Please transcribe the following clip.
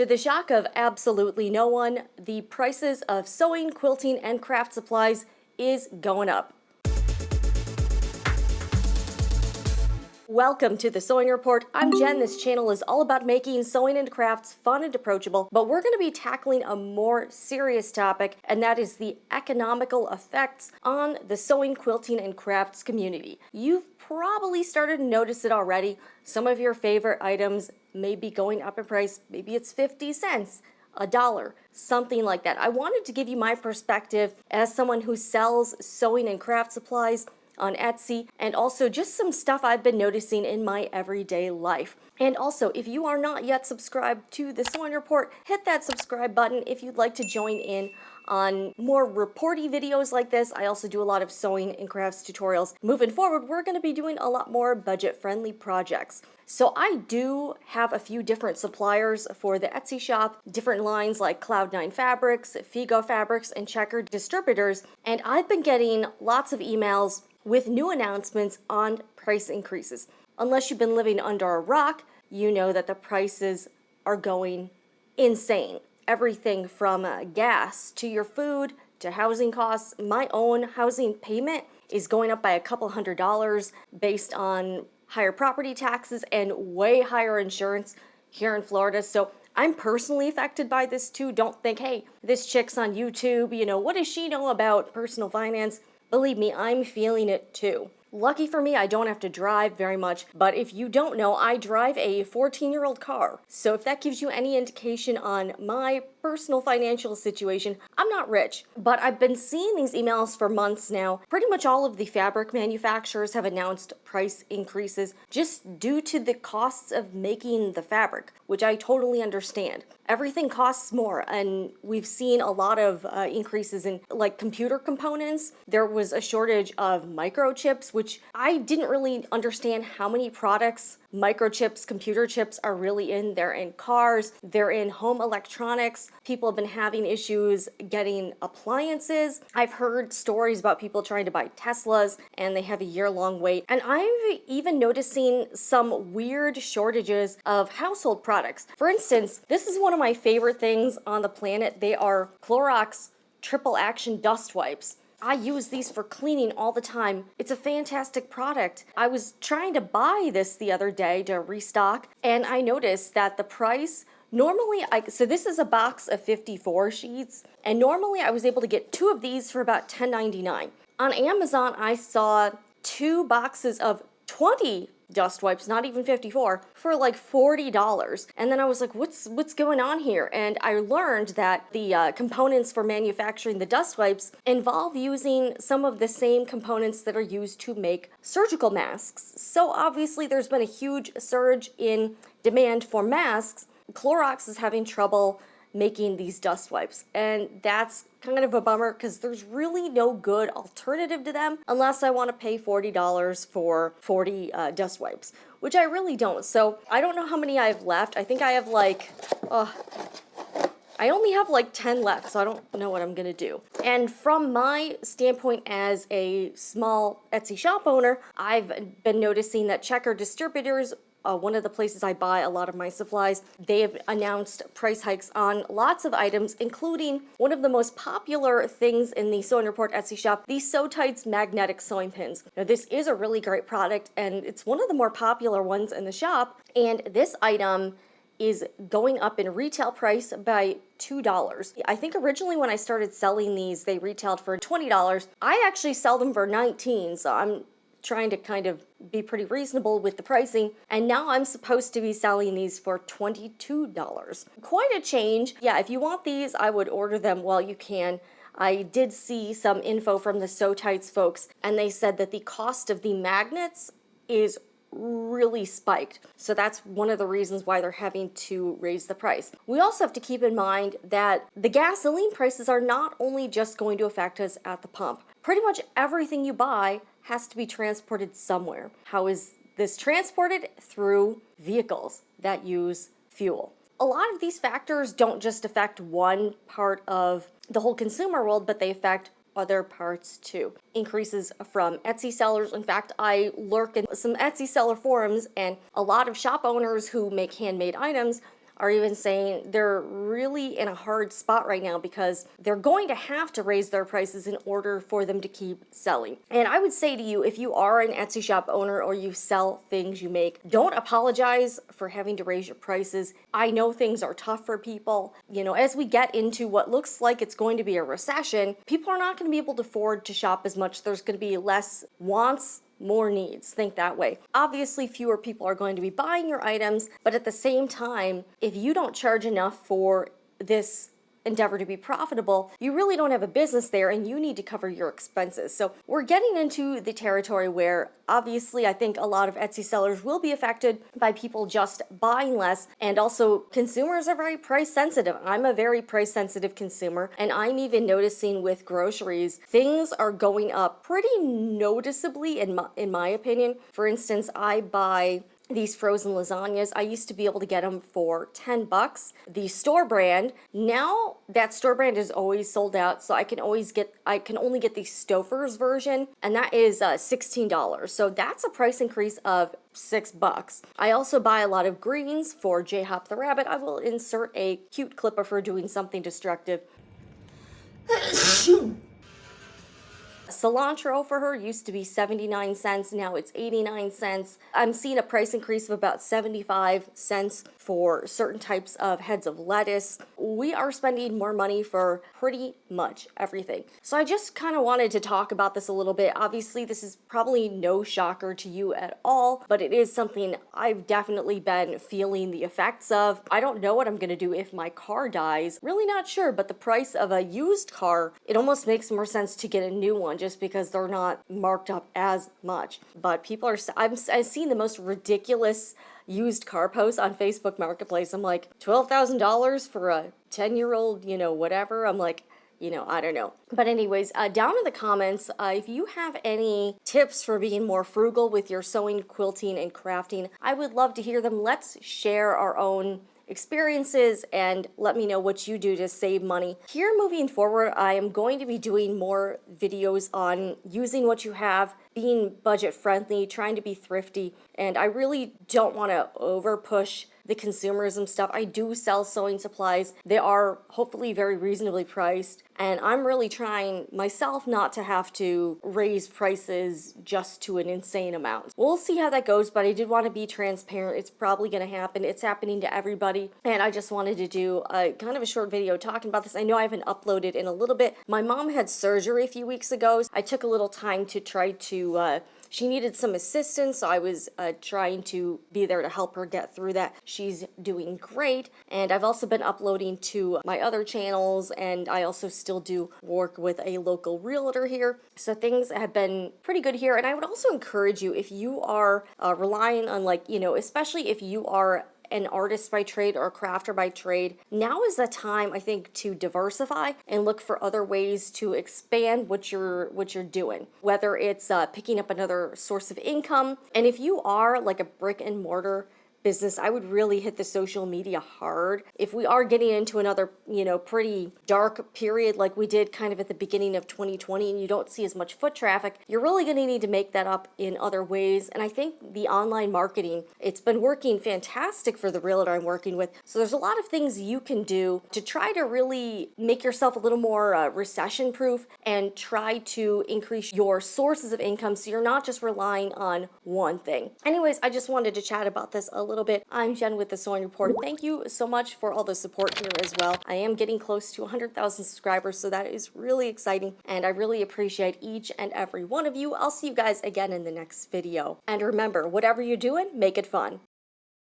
To the shock of absolutely no one, the prices of sewing, quilting, and craft supplies is going up. Welcome to the Sewing Report. I'm Jen. This channel is all about making sewing and crafts fun and approachable, but we're going to be tackling a more serious topic, and that is the economical effects on the sewing, quilting, and crafts community. You've probably started to notice it already. Some of your favorite items may be going up in price. Maybe it's 50 cents. $1, something like that. I wanted to give you my perspective as someone who sells sewing and craft supplies on Etsy, and also just some stuff I've been noticing in my everyday life. And also, if you are not yet subscribed to the Sewing Report, hit that subscribe button if you'd like to join in on more reporty videos like this. I also do a lot of sewing and crafts tutorials. Moving forward, we're going to be doing a lot more budget-friendly projects. So I do have a few different suppliers for the Etsy shop, different lines like Cloud9 Fabrics, Figo Fabrics, and Checker Distributors, and I've been getting lots of emails with new announcements on price increases. Unless you've been living under a rock, you know that the prices are going insane. Everything from gas to your food to housing costs. My own housing payment is going up by a couple $100 based on higher property taxes and way higher insurance here in Florida. So I'm personally affected by this too. Don't think, hey, this chick's on YouTube, what does she know about personal finance? Believe me, I'm feeling it too. Lucky for me, I don't have to drive very much, but if you don't know, I drive a 14-year-old car. So if that gives you any indication on my personal financial situation, I'm not rich, but I've been seeing these emails for months now. Pretty much all of the fabric manufacturers have announced price increases just due to the costs of making the fabric, which I totally understand. Everything costs more, and we've seen a lot of increases in like computer components. There was a shortage of microchips, which I didn't really understand how many products microchips, computer chips are really in. They're in cars, they're in home electronics. People have been having issues getting appliances. I've heard stories about people trying to buy Teslas and they have a year-long wait. And I'm even noticing some weird shortages of household products. For instance, this is one of my favorite things on the planet. They are Clorox Triple Action Dust Wipes. I use these for cleaning all the time. It's a fantastic product. I was trying to buy this the other day to restock, and I noticed that the price, so this is a box of 54 sheets, and normally I was able to get 2 of these for about $10.99. On Amazon, I saw 2 boxes of 20 dust wipes, not even 54, for like $40. And then I was like, what's going on here? And I learned that the components for manufacturing the dust wipes involve using some of the same components that are used to make surgical masks. So obviously there's been a huge surge in demand for masks. Clorox is having trouble making these dust wipes, and that's kind of a bummer because there's really no good alternative to them unless I want to pay $40 for 40 dust wipes, which I really don't. So I don't know how many I have left. I think I have I only have like 10 left, so I don't know what I'm gonna do. And from my standpoint as a small Etsy shop owner, I've been noticing that Checker Distributors, one of the places I buy a lot of my supplies, they have announced price hikes on lots of items, including one of the most popular things in the Sewing Report Etsy shop, the Sew Tights magnetic sewing pins. Now, this is a really great product, and it's one of the more popular ones in the shop, and this item is going up in retail price by $2. I think originally when I started selling these, they retailed for $20. I actually sell them for $19, so I'm trying to kind of be pretty reasonable with the pricing, and now I'm supposed to be selling these for $22. Quite a change. Yeah, if you want these, I would order them while you can. I did see some info from the Sew Tights folks, and they said that the cost of the magnets is really spiked. So that's one of the reasons why they're having to raise the price. We also have to keep in mind that the gasoline prices are not only just going to affect us at the pump. Pretty much everything you buy has to be transported somewhere. How is this transported? Through vehicles that use fuel. A lot of these factors don't just affect one part of the whole consumer world, but they affect other parts too. Increases from Etsy sellers. In fact, I lurk in some Etsy seller forums, and a lot of shop owners who make handmade items are even saying they're really in a hard spot right now because they're going to have to raise their prices in order for them to keep selling. And I would say to you, if you are an Etsy shop owner or you sell things you make, don't apologize for having to raise your prices. I know things are tough for people. You know, as we get into what looks like it's going to be a recession, people are not going to be able to afford to shop as much. There's going to be less wants, more needs. Think that way. Obviously, fewer people are going to be buying your items, but at the same time, if you don't charge enough for this endeavor to be profitable, you really don't have a business there and you need to cover your expenses. So we're getting into the territory where obviously I think a lot of Etsy sellers will be affected by people just buying less, and also consumers are very price sensitive. I'm a very price sensitive consumer, and I'm even noticing with groceries, things are going up pretty noticeably in my opinion. For instance, I buy these frozen lasagnas. I used to be able to get them for $10. The store brand, now that store brand is always sold out, so I can only get the Stouffer's version, and that is $16. So that's a price increase of $6. I also buy a lot of greens for J-Hop the Rabbit. I will insert a cute clip of her doing something destructive. Cilantro for her used to be 79 cents, now it's 89 cents. I'm seeing a price increase of about 75 cents for certain types of heads of lettuce. We are spending more money for pretty much everything. So I just kind of wanted to talk about this a little bit. Obviously, this is probably no shocker to you at all, but it is something I've definitely been feeling the effects of. I don't know what I'm going to do if my car dies. Really not sure, but the price of a used car, it almost makes more sense to get a new one just because they're not marked up as much. But people are, I've seen the most ridiculous used car posts on Facebook Marketplace. I'm like, $12,000 for a 10-year-old, whatever. I'm like, I don't know. But anyways, down in the comments, if you have any tips for being more frugal with your sewing, quilting, and crafting, I would love to hear them. Let's share our own experiences and let me know what you do to save money. Here moving forward, I am going to be doing more videos on using what you have, being budget friendly, trying to be thrifty, and I really don't want to over push the consumerism stuff. I do sell sewing supplies. They are hopefully very reasonably priced, and I'm really trying myself not to have to raise prices just to an insane amount. We'll see how that goes, but I did want to be transparent. It's probably going to happen. It's happening to everybody, and I just wanted to do a kind of a short video talking about this. I know I haven't uploaded in a little bit. My mom had surgery a few weeks ago. I took a little time to try to she needed some assistance, so I was trying to be there to help her get through that. She's doing great, and I've also been uploading to my other channels, and I also still do work with a local realtor here. So things have been pretty good here, and I would also encourage you, if you are relying on, especially if you are an artist by trade or a crafter by trade, now is the time, I think, to diversify and look for other ways to expand what you're doing, whether it's picking up another source of income. And if you are like a brick and mortar business, I would really hit the social media hard. If we are getting into another, pretty dark period like we did kind of at the beginning of 2020 and you don't see as much foot traffic, you're really going to need to make that up in other ways. And I think the online marketing, it's been working fantastic for the realtor I'm working with. So there's a lot of things you can do to try to really make yourself a little more recession proof and try to increase your sources of income so you're not just relying on one thing. Anyways, I just wanted to chat about this a little bit. I'm Jen with the Sewing Report. Thank you so much for all the support here as well. I am getting close to 100,000 subscribers, so that is really exciting, and I really appreciate each and every one of you. I'll see you guys again in the next video. And remember, whatever you're doing, make it fun.